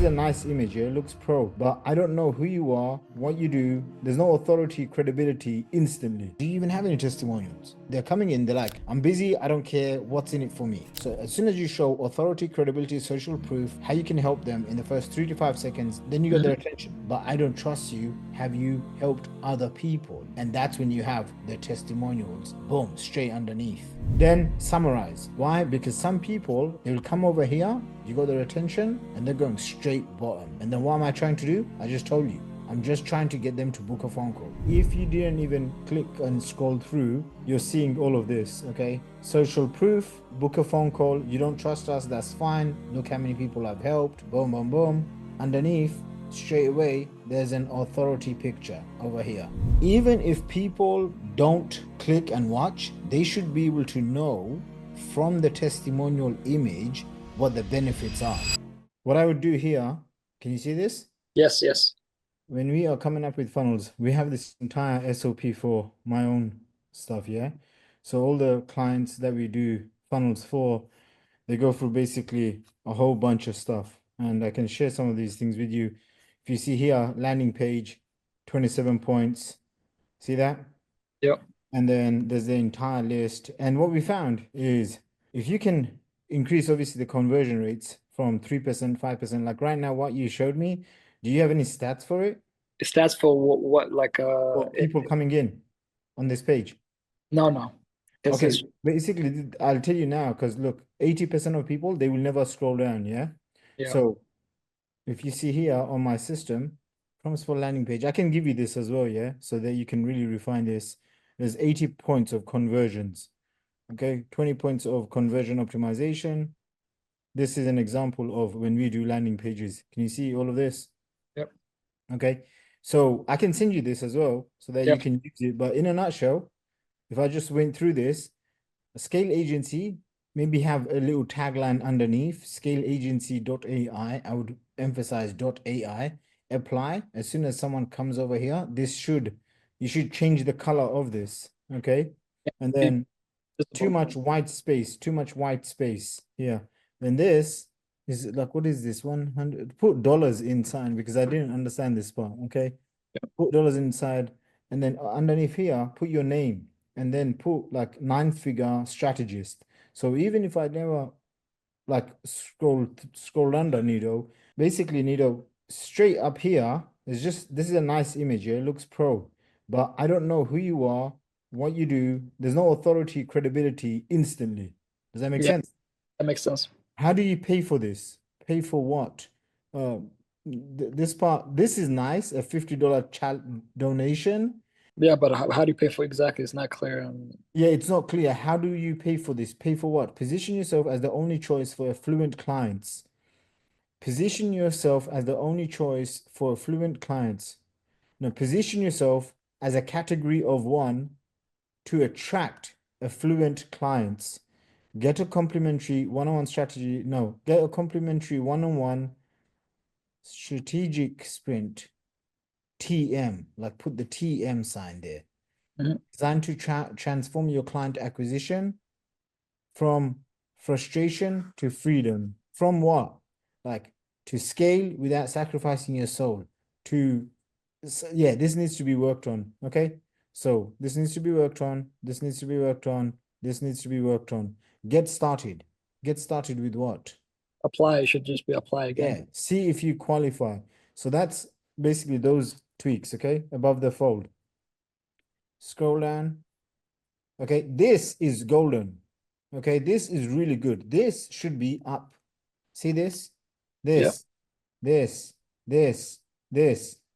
a nice image, yeah? It looks pro, but I don't know who you are, what you do. There's no authority, credibility instantly. Do you even have any testimonials? They're coming in, they're like, I'm busy, I don't care, what's in it for me? So as soon as you show authority, credibility, social proof, how you can help them in the first 3 to 5 seconds, then you get their attention. But I don't trust you. Have you helped other people? And that's when you have the testimonials, boom, straight underneath. Then summarize. Why? Because some people, they will come over here, you got their attention, and they're going straight bottom. And then what am I trying to do? I just told you. I'm just trying to get them to book a phone call. If you didn't even click and scroll through, you're seeing all of this, okay? Social proof, book a phone call. You don't trust us, that's fine. Look how many people I've helped. Boom, boom, boom. Underneath, straight away, there's an authority picture over here. Even if people don't click and watch, they should be able to know from the testimonial image what the benefits are. What I would do here, can you see this? Yes, yes. When we are coming up with funnels, we have this entire SOP for my own stuff, yeah? So all the clients that we do funnels for, they go through basically a whole bunch of stuff. And I can share some of these things with you. If you see here, landing page, 27 points. See that? Yep. And then there's the entire list. And what we found is if you can increase obviously the conversion rates from 3%, 5%, like right now, what you showed me, do you have any stats for it? Stats for what like For people coming in on this page? no. Okay, basically, I'll tell you now, because look, 80% of people, they will never scroll down, yeah? Yeah. So if you see here on my system, promise for landing page, I can give you this as well, yeah? So that you can really refine this. There's 80 points of conversions, okay? 20 points of conversion optimization. This is an example of when we do landing pages. Can you see all of this? Yep. Okay, so I can send you this as well so that you Yep. can use it. But in a nutshell, if I just went through this, a scale agency, maybe have a little tagline underneath, scaleagency.ai. I would emphasize .ai. Apply. As soon as someone comes over here, you should change the color of this, okay? And then too much white space here. Then this is like, what is this? 100, put dollars inside because I didn't understand this part, okay? Put dollars inside, and then underneath here, put your name, and then put like 9-figure strategist. So even if I never like scroll under Nido, basically Nido straight up here is just, this is a nice image here. It looks pro, but I don't know who you are, what you do. There's no authority, credibility instantly. Does that make sense? That makes sense. How do you pay for this? Pay for what? This part, this is nice, a $50 donation. Yeah, but how do you pay for exactly? It's not clear. Yeah, it's not clear. How do you pay for this? Pay for what? Position yourself as the only choice for affluent clients. Position yourself as the only choice for affluent clients. Now, position yourself as a category of one to attract affluent clients. Get a complimentary one-on-one strategy. No, get a complimentary one-on-one strategic sprint. TM, like put the TM sign there. Designed to transform your client acquisition from frustration to freedom. From what? Like to scale without sacrificing your soul. Yeah, this needs to be worked on. Okay. So this needs to be worked on. This needs to be worked on. This needs to be worked on. Get started. Get started with what? Apply. It should just be apply again. Yeah. See if you qualify. So that's basically those tweaks. Okay. Above the fold. Scroll down. Okay. This is golden. Okay. This is really good. This should be up. See this? This, this, this,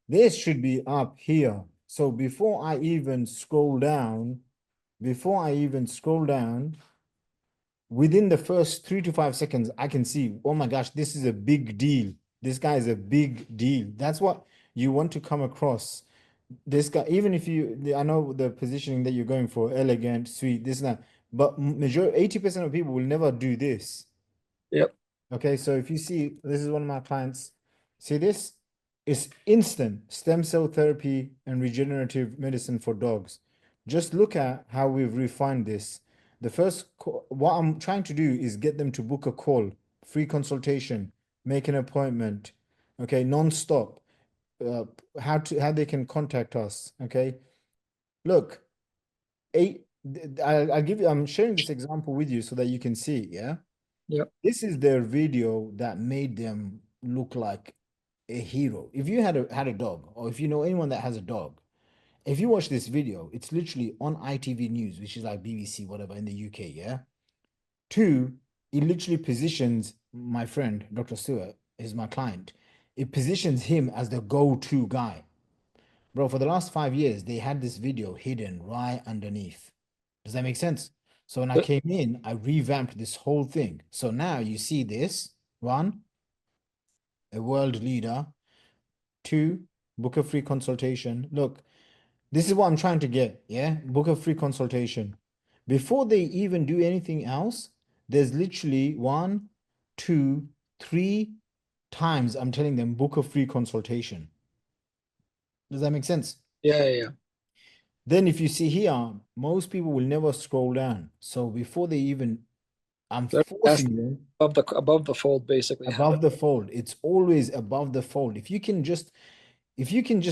this should be up here. So before I even scroll down, within the first 3 to 5 seconds, I can see, oh my gosh, this is a big deal. This guy is a big deal. That's what you want to come across. This guy, even if I know the positioning that you're going for, elegant, sweet, this and that, but 80% of people will never do this. Yep. Okay, so if you see, this is one of my clients. See this? It's instant stem cell therapy and regenerative medicine for dogs. Just look at how we've refined this. What I'm trying to do is get them to book a call, free consultation, make an appointment, okay, non-stop. How they can contact us, okay? Look, I'll give you, I'm sharing this example with you so that you can see, yeah? Yep. This is their video that made them look like a hero. If you had a dog, or if you know anyone that has a dog, if you watch this video, it's literally on ITV News, which is like BBC, whatever, in the UK, yeah? Two, it literally positions my friend, Dr. Stewart, is my client. It positions him as the go-to guy. Bro, for the last 5 years, they had this video hidden right underneath. Does that make sense? So when I Yep. came in, I revamped this whole thing. So now you see this one, a world leader. Two, book a free consultation. Look, this is what I'm trying to get. Yeah. Book a free consultation. Before they even do anything else, there's literally one, two, three times I'm telling them book a free consultation. Does that make sense? Yeah, yeah, yeah. Then if you see here, most people will never scroll down. So before they even, I'm They're forcing them above the fold, basically. above the fold. It's always above the fold. If you can just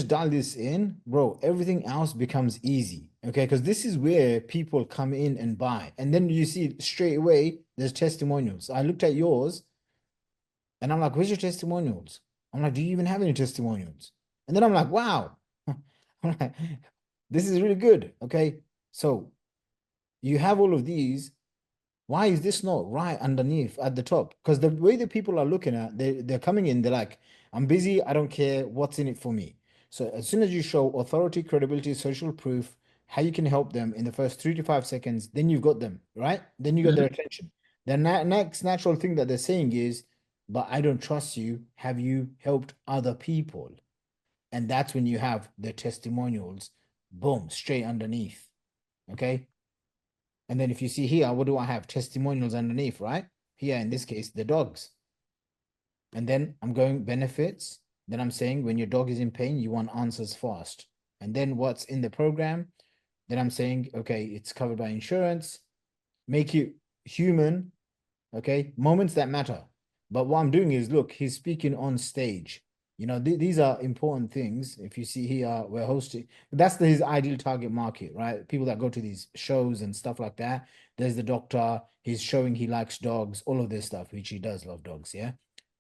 dial this in, bro, everything else becomes easy. Okay, because this is where people come in and buy. And then you see straight away there's testimonials. I looked at yours and I'm like, where's your testimonials? I'm like, do you even have any testimonials? And then I'm like, wow. I'm like, this is really good. Okay. So you have all of these. Why is this not right underneath at the top? Because the way that people are looking at, they're coming in, they're like, I'm busy, I don't care what's in it for me. So as soon as you show authority, credibility, social proof, how you can help them in the first 3 to 5 seconds, then you've got them, right? Then you got their attention. The next natural thing that they're saying is, but I don't trust you. Have you helped other people? And that's when you have the testimonials, boom, straight underneath. Okay. And then if you see here, what do I have? Testimonials underneath, right? Here, in this case, the dogs. And then I'm going benefits. Then I'm saying when your dog is in pain, you want answers fast. And then what's in the program? Then I'm saying, okay, it's covered by insurance. Make it human. Okay. Moments that matter. But what I'm doing is, look, he's speaking on stage. You know, these are important things. If you see here, we're hosting. That's his ideal target market, right? People that go to these shows and stuff like that. There's the doctor. He's showing he likes dogs, all of this stuff, which he does love dogs. Yeah.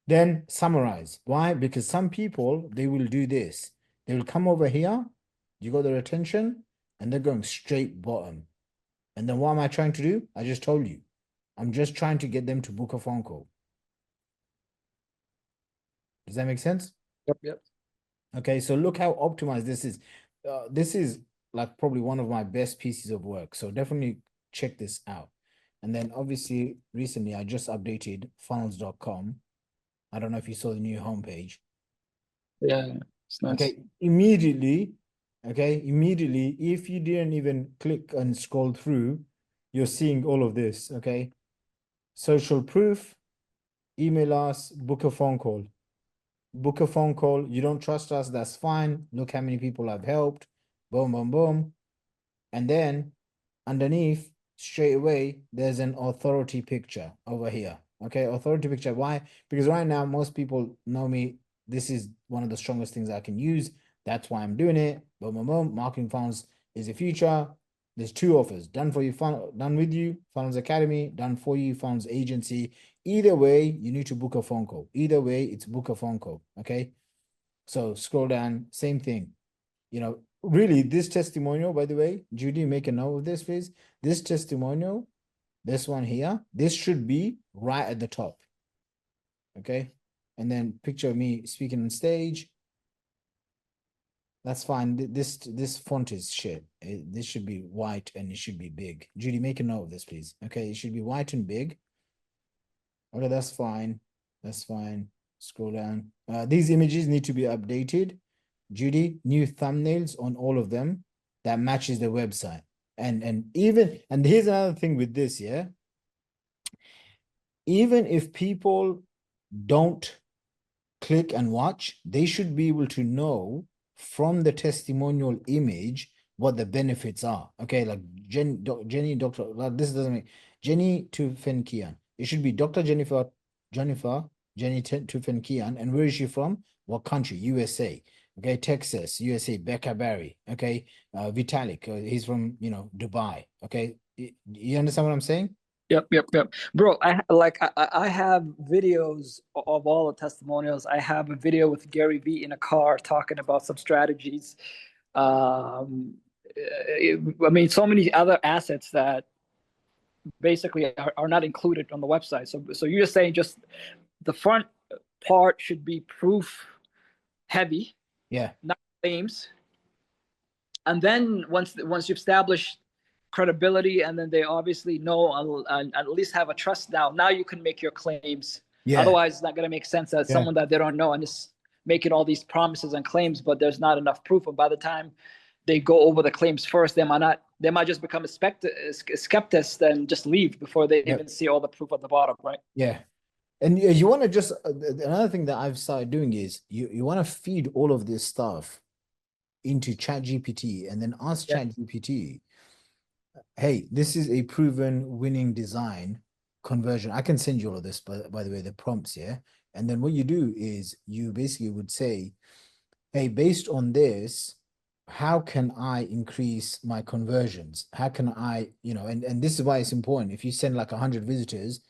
Then summarize. Why? Because some people, they will do this. They will come over here. You got their attention and they're going straight bottom. And then what am I trying to do? I just told you. I'm just trying to get them to book a phone call. Does that make sense? Yep, yep. Okay, so look how optimized this is. This is like probably one of my best pieces of work. So definitely check this out. And then obviously recently I just updated funnels.com. I don't know if you saw the new homepage. Yeah, yeah. It's nice. Okay, immediately, if you didn't even click and scroll through, you're seeing all of this. Okay, social proof, email us, book a phone call. Book a phone call. You don't trust us, that's fine. Look how many people I've helped. Boom, boom, boom. And then underneath, straight away, there's an authority picture over here. Okay, authority picture. Why? Because right now, most people know me. This is one of the strongest things I can use. That's why I'm doing it. Boom, boom, boom. Marketing funnels is the future. There's two offers: done for you, done with you, Funnels Academy; done for you, Funnels Agency. Either way, you need to book a phone call. Either way, it's book a phone call. Okay. So scroll down, same thing. You know, really, this testimonial, by the way, Judy, make a note of this, please. This testimonial, this one here, this should be right at the top. Okay. And then picture of me speaking on stage. That's fine. This font is shit. This should be white and it should be big. Judy, make a note of this, please. Okay, it should be white and big. Okay, that's fine. That's fine. Scroll down. These images need to be updated. Judy, new thumbnails on all of them that matches the website. And here's another thing with this, yeah. Even if people don't click and watch, they should be able to know from the testimonial image what the benefits are. Okay, like Jenny, Dr. Like this doesn't make Jenny to Fenkian. It should be Dr. Jennifer Jenny Tufin Kian. And where is she from? What country? USA. Okay, Texas, USA, Becca Barry. Okay, Vitalik, he's from, Dubai. Okay, you understand what I'm saying? Yep. Bro, I have videos of all the testimonials. I have a video with Gary Vee in a car talking about some strategies. I mean, so many other assets that basically are not included on the website. So you're saying just the front part should be proof heavy, Yeah, not claims. And then once you establish credibility, and then they obviously know and at least have a trust now you can make your claims. yeah, Otherwise, it's not going to make sense that yeah. someone that they don't know and just making all these promises and claims, but there's not enough proof. And by the time they go over the claims first, they might just become a skeptics, then just leave before they Yep. even see all the proof at the bottom, right? Yeah. And you want to just another thing that I've started doing is you want to feed all of this stuff into ChatGPT and then ask Yeah. ChatGPT, hey, this is a proven winning design conversion. I can send you all of this, by the way, the prompts, yeah. And then what you do is you basically would say, hey, based on this, how can I increase my conversions? How can I, and this is why it's important. If you send like 100 visitors,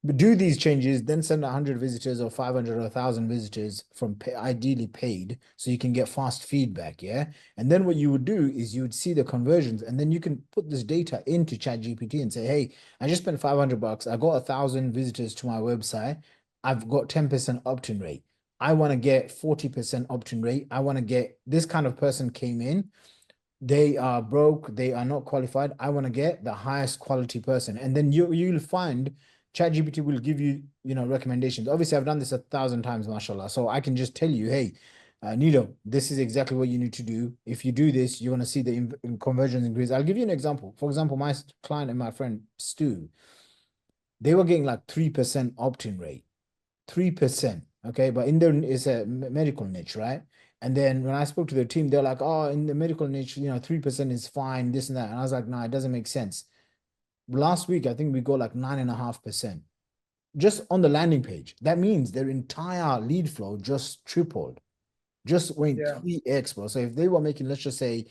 but do these changes, then send 100 visitors or 500 or 1,000 visitors from ideally paid so you can get fast feedback, yeah? And then what you would do is you would see the conversions and then you can put this data into ChatGPT and say, hey, I just spent $500. I got 1,000 visitors to my website. I've got 10% opt-in rate. I want to get 40% opt-in rate. I want to get this kind of person came in. They are broke. They are not qualified. I want to get the highest quality person. And then you'll find ChatGPT will give you, recommendations. Obviously, I've done this 1,000 times, mashallah. So I can just tell you, hey, Nido, this is exactly what you need to do. If you do this, you're going to see the conversions increase. I'll give you an example. For example, my client and my friend Stu, they were getting like 3% opt-in rate. 3%. Okay. But in there is a medical niche, right? And then when I spoke to their team, they're like, oh, in the medical niche, 3% is fine, this and that. And I was like, no, it doesn't make sense. Last week, I think we got like 9.5% just on the landing page. That means their entire lead flow just tripled, just went Yeah. 3x, bro. So if they were making, let's just say,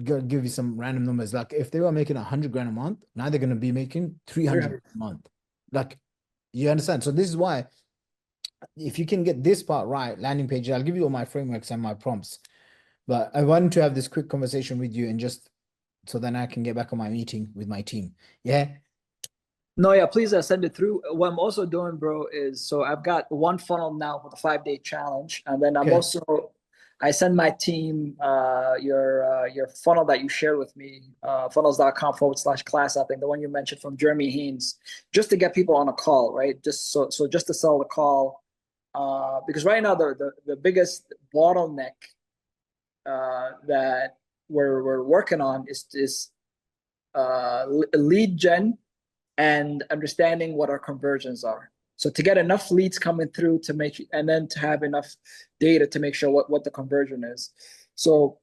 give you some random numbers, like if they were making 100 grand a month, now they're going to be making 300 a month. Like, you understand? So this is why if you can get this part right, landing page, I'll give you all my frameworks and my prompts. But I wanted to have this quick conversation with you and just so then I can get back on my meeting with my team. Yeah. No, yeah, please send it through. What I'm also doing, bro, is so I've got one funnel now with a 5-day challenge, and then Okay. I send my team your funnel that you shared with me, funnels.com/class. I think the one you mentioned from Jeremy Haynes, just to get people on a call, right? Just to sell the call, because right now the biggest bottleneck that we're working on is lead gen and understanding what our conversions are. So to get enough leads coming through to make, and then to have enough data to make sure what the conversion is. So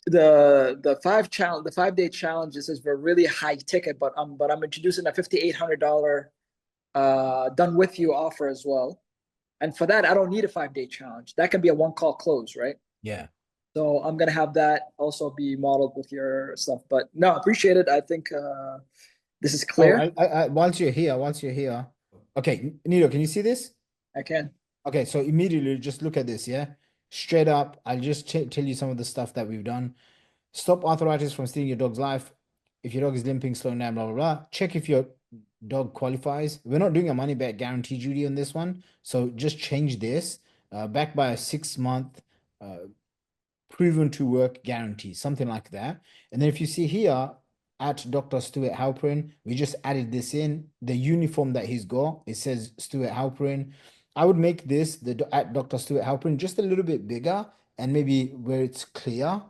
the 5-day challenges is a really high ticket, but I'm introducing a $5,800 done with you offer as well. And for that, I don't need a 5-day challenge. That can be a one call close, right? Yeah. So I'm gonna have that also be modeled with your stuff. But no, appreciate it. I think this is Oh, clear. once you're here, okay, Nito, can you see this? I can. Okay, so immediately just look at this, yeah? Straight up, I'll just tell you some of the stuff that we've done. Stop arthritis from stealing your dog's life. If your dog is limping, slowing down, blah, blah, blah. Check if your dog qualifies. We're not doing a money back guarantee, Judy, on this one. So just change this. Backed by a 6-month proven to work guarantee, something like that. And then if you see here at Dr. Stuart Halperin, we just added this in the uniform that he's got. It says Stuart Halperin. I would make this at Dr. Stuart Halperin just a little bit bigger and maybe where it's clear.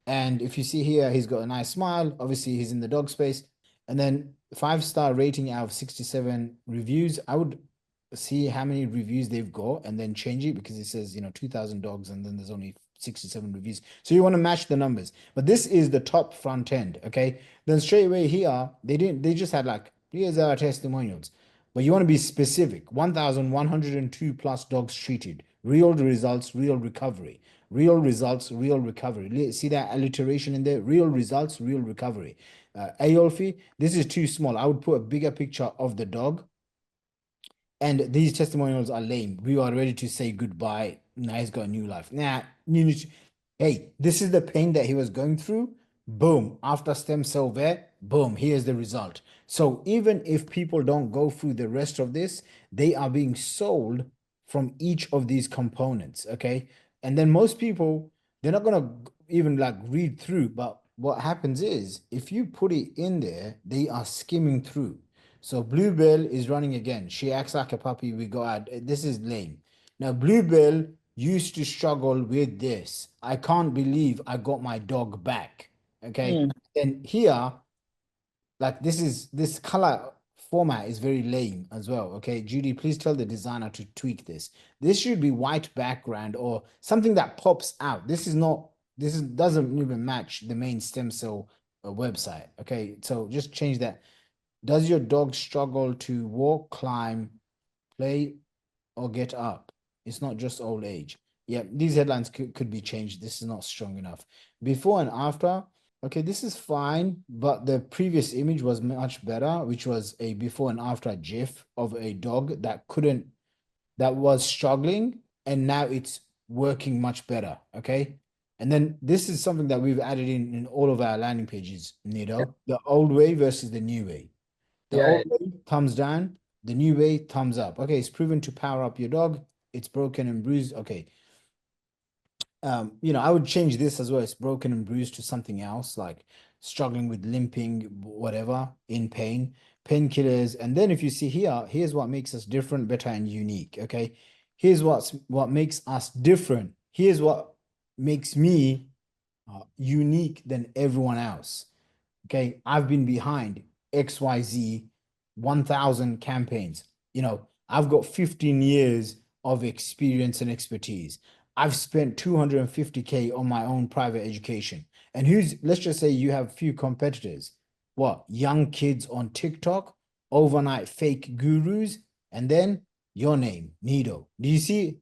And if you see here, he's got a nice smile. Obviously, he's in the dog space. And then 5-star rating out of 67 reviews. I would see how many reviews they've got and then change it because it says, 2,000 dogs and then there's only 67 reviews. So you want to match the numbers. But this is the top front end, okay? Then straight away here, they just had like, here's our testimonials. But you want to be specific. 1,102 plus dogs treated. Real results, real recovery. Real results, real recovery. See that alliteration in there? Real results, real recovery. Aolfi, this is too small. I would put a bigger picture of the dog. And these testimonials are lame. We are ready to say goodbye. Now he's got a new life. Nah, hey, this is the pain that he was going through. Boom. After stem cell vet, boom, here's the result. So even if people don't go through the rest of this, they are being sold from each of these components. Okay. And then most people, they're not gonna even like read through, but what happens is if you put it in there, they are skimming through. So Bluebell is running again. She acts like a puppy. We go out. This is lame. Now, Bluebell used to struggle with this. I can't believe I got my dog back. Okay. Mm. And here, like this color format is very lame as well. Okay. Judy, please tell the designer to tweak this. This should be white background or something that pops out. Doesn't even match the main stem cell website. Okay. So just change that. Does your dog struggle to walk, climb, play, or get up? It's not just old age. Yeah, these headlines could be changed. This is not strong enough. Before and after. Okay, this is fine, but the previous image was much better, which was a before and after GIF of a dog that was struggling, and now it's working much better. Okay. And then this is something that we've added in all of our landing pages, Yeah. Nido, the old way versus the new way. The Yeah. old way, thumbs down. The new way, thumbs up. Okay, it's proven to power up your dog. It's broken and bruised. Okay. I would change this as well. It's broken and bruised to something else, like struggling with limping, whatever, in pain, painkillers. And then if you see here, here's what makes us different, better, and unique. Okay. Here's what makes us different. Here's what makes me unique than everyone else. Okay, I've been behind XYZ 1,000 campaigns. I've got 15 years of experience and expertise. I've spent 250K on my own private education. And let's just say you have few competitors. What? Young kids on TikTok, overnight fake gurus, and then your name, Nido. Do you see?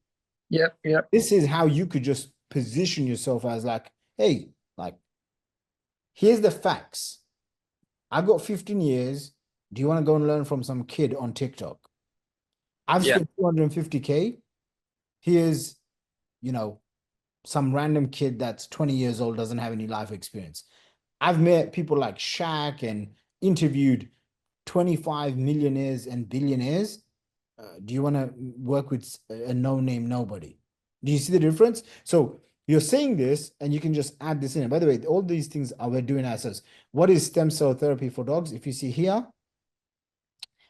Yep. Yep. This is how you could just position yourself as like, hey, like, here's the facts. I got 15 years. Do you want to go and learn from some kid on TikTok? I've Yeah. spent 250K. Here's, you know, some random kid that's 20 years old, doesn't have any life experience. I've met people like Shaq and interviewed 25 millionaires and billionaires. Do you want to work with a no-name nobody? Do you see the difference? So you're saying this, and you can just add this in. And by the way, all these things we're doing ourselves. What is stem cell therapy for dogs? If you see here,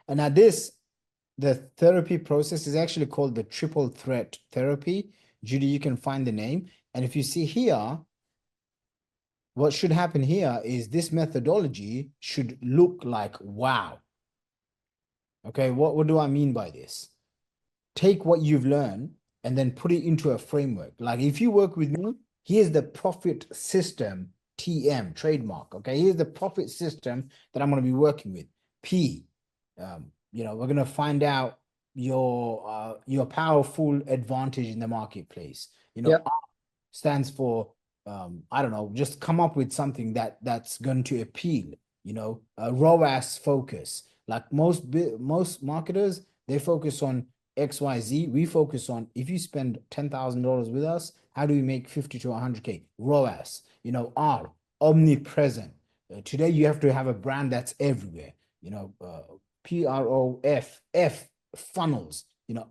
and now the therapy process is actually called the triple threat therapy. Judy, you can find the name. And if you see here, what should happen here is this methodology should look like wow. Okay, what do I mean by this? Take what you've learned and then put it into a framework. Like if you work with me, here's the profit system, TM, trademark. Okay, here's the profit system that I'm going to be working with. P, we're going to find out your powerful advantage in the marketplace. Yep. R stands for I don't know, just come up with something that's going to appeal. ROAS focus. Like most marketers, they focus on XYZ. We focus on, if you spend $10,000 with us, how do we make 50 to 100K? ROAS. R, omnipresent. Today you have to have a brand that's everywhere. PROF, funnels.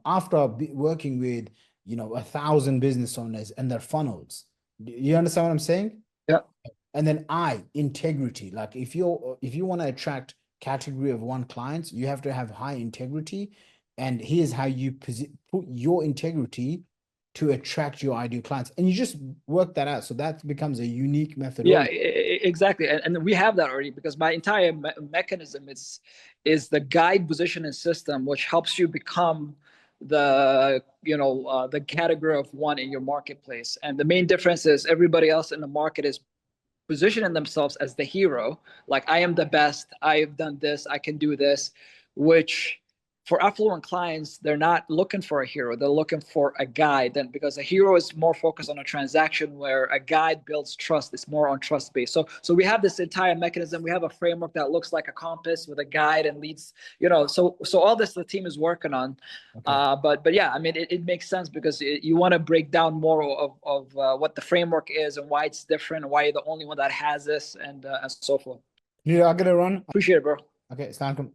After working with 1,000 business owners and their funnels. Do you understand what I'm saying? Yep. And then I, integrity. Like if you want to attract category of one clients, you have to have high integrity. And here's how you put your integrity to attract your ideal clients. And you just work that out. So that becomes a unique methodology. Yeah, exactly. And we have that already, because my entire mechanism is the guide positioning system, which helps you become the category of one in your marketplace. And the main difference is everybody else in the market is positioning themselves as the hero, like I am the best, I've done this, I can do this, which for affluent clients, they're not looking for a hero. They're looking for a guide. Then, because a hero is more focused on a transaction, where a guide builds trust. It's more on trust based. So we have this entire mechanism. We have a framework that looks like a compass with a guide and leads. So all this the team is working on. Okay. But yeah, I mean, it makes sense, because you want to break down more of what the framework is and why it's different, and why you're the only one that has this, and so forth. Yeah, I gotta run. Appreciate it, bro. Okay, it's time.